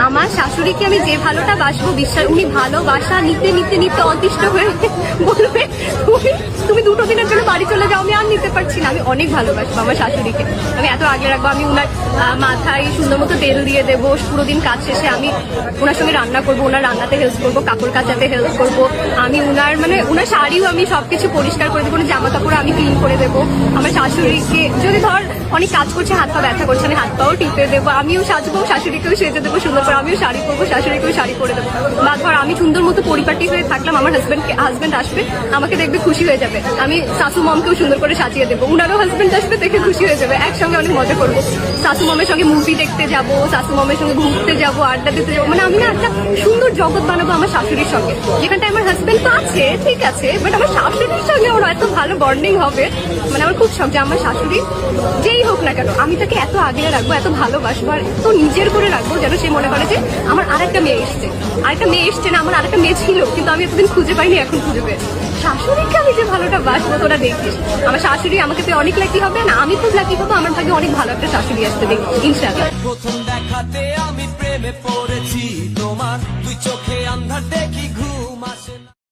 আমার শাশুড়িকে আমি যে ভালোটা বাসবো, বিশ্বাস উনি ভালোবাসা নিতে নিতে নিতে অতিষ্ঠ হয়ে বলবে তুমি 2 দিনের জন্য বাড়ি চলে যাও, আমি আর নিতে পারছি না। আমি অনেক ভালোবাসবো আমার শাশুড়িকে, আমি এত আগলে রাখবো। আমি উনার মাথায় সুন্দর মতো তেল দিয়ে দেবো, পুরো দিন কাজ শেষে আমি ওনার সঙ্গে রান্না করবো, ওনার রান্নাতে হেল্প করবো, কাপড় কাচাতে হেল্প করবো। আমি ওনার শাড়িও আমি সবকিছু পরিষ্কার করে দেবো, জামা কাপড় আমি ক্লিন করে দেবো। আমার শাশুড়িকে যদি ধর অনেক কাজ করছে, হাত পা ব্যথা করছে, আমি হাত পাও টিপে দেবো। আমিও সাজবো, শাশুড়িকেও সেজে দেবো সুন্দর করে। আমিও শাড়ি পরবো, শাশুড়িকেও শাড়ি পরে দেবো। বা ধর আমি সুন্দর মতো পরিপাটি হয়ে থাকলাম, আমার হাজবেন্ড আসবে, আমাকে দেখবে খুশি হয়ে যাবে। আমি শাশু মমকেও সুন্দর করে সাজিয়ে দেবো, উনারও হাজবেন্ড আসবে, দেখে খুশি হয়ে যাবে। একসঙ্গে অনেক মজা করবো, শাশু মমের সঙ্গে মুভি দেখতে যাবো, শাশু মমের সঙ্গে ঘুরতে যাবো, আড্ডা দিতে যাবো। মানে আমি না একটা সুন্দর জগৎ বানাবো আমার শাশুড়ির সঙ্গে, যেখানটায় আমার হাজবেন্ড তো আছে ঠিক আছে, বাট আমার শাশুড়ির সঙ্গে আমার এত ভালো বন্ডিং হবে। মানে আমার খুব শখ যে আমার শাশুড়ি যেই হোক না কেন আমি তাকে এত আগলে রাখবো, এত ভালোবাসবো, আর এত নিজের করে রাখবো যেন সে মনে করে যে আমার আরেকটা মেয়ে এসছে না, আমার আরেকটা মেয়ে ছিল কিন্তু আমি এতদিন খুঁজে পাইনি, এখন খুঁজে পেয়েছি। শাশুড়িকে আমি যে ভালোটা বাসবো তোরা দেখিস। আমার শাশুড়ি আমাকে পেয়ে অনেক লাকি হবে না, আমি খুব লাকি হবো, আমার ভাগ্যে অনেক ভালো একটা শাশুড়ি আসতে দেখি ইনশাআল্লাহ। প্রথম দেখাতে আমি প্রেমে পড়েছি তোমার, তুই চোখে আন্ধার দেখি ঘুম